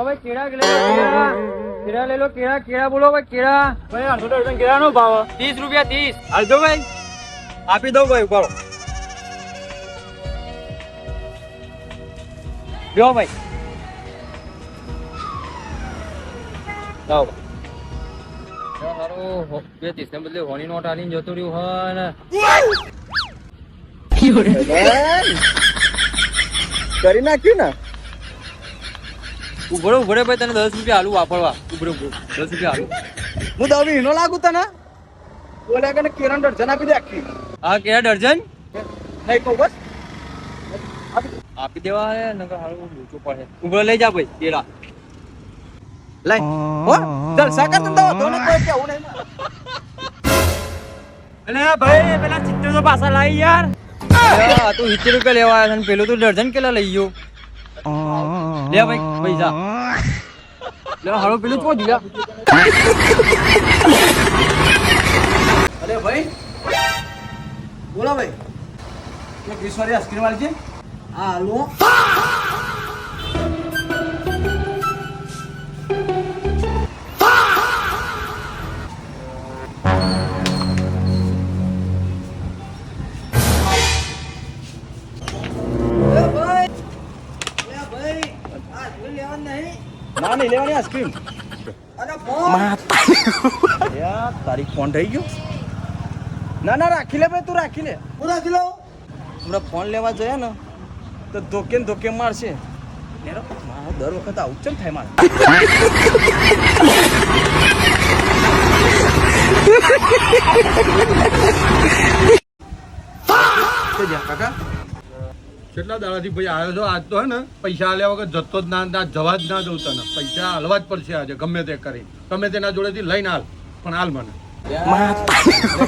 બોલો ભાઈ કેળા લઈ લો કેળા લઈ લો કેળા બોલો ભાઈ કેળા ભાઈ 8 દર્જન કેળાનો ભાવ 30 રૂપિયા 30 હાલજો ભાઈ આપી દઉં ભાઈ ઉપાડો લ્યો ભાઈ લાવો હારું 30 ને બદલે હોની નોટ આલીને જતો રહ્યું હોય ને કરી નાખ્યું ને ઉભરો ભાઈ તને 10 રૂપિયા આલુ વાપરવા ઉભરો 10 રૂપિયા આલુ હું દવી હિનો લાગુ તને બોલ્યા કે કિરણ દર્જન આપી દે આખી હા કેળા દર્જન નહીં કહું બસ આપી દેવા હે નકર હારું ઊંચો પડે ઉભરો લઈ જા ભાઈ કેળા લઈ હો ચાલ સાકર તંદા તો ને કોઈ કેવું નહીં અલે ભાઈ પેલા 70 તો પાછા લાઈ યાર આ તો 70 રૂપિયા લેવા આવ્યા છે પેલો તો દર્જન કેલા લઈ ગયો લે ભાઈ પૈસા લે હારો પેલું જ પહોંચી ગયા અરે ભાઈ બોલો ભાઈ એક વિશ્વારી આઈસ્ક્રીમ વાળી છે હા હાલો ના નહીં લેવાની આઈસ્ક્રીમ અરે ફોન યાર તારી ફોન થઈ ગયો ના રાખી લે ભાઈ તું રાખી લે હું રાખી લઉં હમણાં ફોન લેવા જઈએ ને તો ધોકે ને ધોકે મારશે મારા દર વખત આવું ચમ થાય મારે કાકા કેટલા દાડાથી ભાઈ આવ્યો છો આજ તો હે ને પૈસા આલ્યા વગર જતો જ ના જવા જ ના દઉં તને પૈસા હાલવા જ પડશે આજે ગમે તે કરી ગમે તેના જોડેથી લઈને હાલ પણ હાલ મને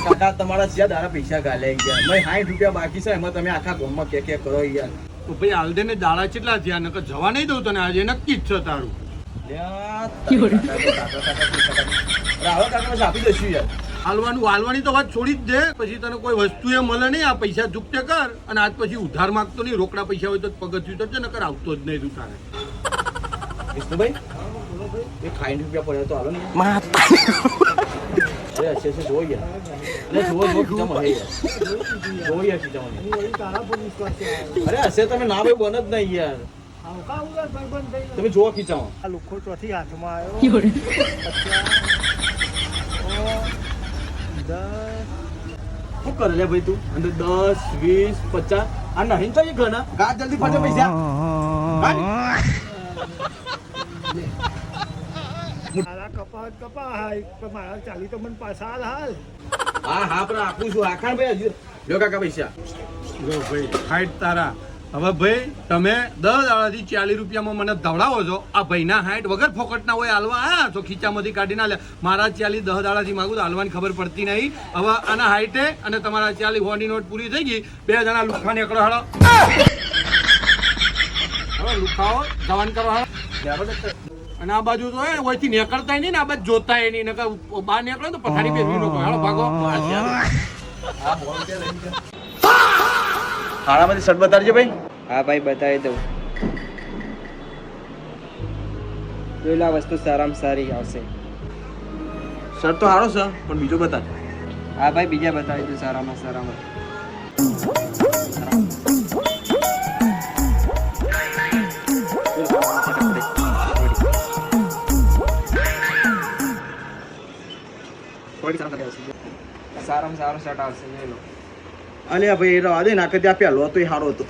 કાકા તમારા જ્યાં દાડા પૈસા ગાલે ગયા મેં 60 રૂપિયા બાકી છે એમાં તમે આખા ગામમાં કે કરો યાર તો ભાઈ હાલ દે ને દાડા કેટલા થયા નકર જવા નહીં દઉં તને આજે નક્કી જ છે તારું આપી દઈશું યાર હાલવાની તો વાત છોડી જ દે પછી તને કોઈ વસ્તુ એ મળે નહીં આ પૈસા ચૂકતે કર અને આજ પછી ઉધાર માંગતો નહીં રોકડા પૈસા હોય તો પગથિયું તો છે નકર આવતો જ નહીં તું તારે વિષ્ણુભાઈ એ 60 રૂપિયા પડ્યો તો હાલો ને હશે જોઈ ગયા અરે હશે તમે ના ભાઈ બન જ નહીં યાર તમે જોવો ખીચાવો આ લુખો ચોથી હાથમાં આવ્યો શું કરે લે ભાઈ તું અંદર 10 20 50 આ નહીં થાય ઘણા ગાત જલ્દી પાછો પૈસા મારા ચાલી તો મને પાછા હાલ હા પણ આપું છું આખાણ ભાઈ હજુ લો કાકા પૈસા જો ભાઈ હાઈટ તારા હવે ભાઈ તમે 10 દાડાથી 40 રૂપિયામાં મને ધવડાવો છો આ ભાઈના હાઈટ વગર ફોકટના હોય હાલવા આયા છો ખીચામાંથી કાઢી ના લે મારા 40 10 દાડાથી માગું તો હાલવાની ખબર પડતી નહીં હવે આના હાઈટે અને તમારા 40 હોની નોટ પૂરી થઈ ગઈ 2 જણા લુખા નીકળો હાલો હવે લુખાઓ જવાન કરો હાલો અને આ બાજુ તો ઓયથી નીકળતા નહીં ને આ બાજુ જોતા નહીં નકર બહાર નીકળો તો પથારી પહેરવી નો હાલો ભાગો ખાડામાંથી શર્ટ બતાડજો ભાઈ હા ભાઈ બતાવી દઉં પેલા વસ્તુ સારામાં સારી આવશે શર્ટ તો સારો છે પણ બીજો બતાડ હા ભાઈ બીજા બતાવી દઉં સારામાં સારામાં સારો શર્ટ આવશે લઈ લો અલ્યા ભાઈ રવા દે નાખે ત્યાં પેલો હતો એ સારો હતો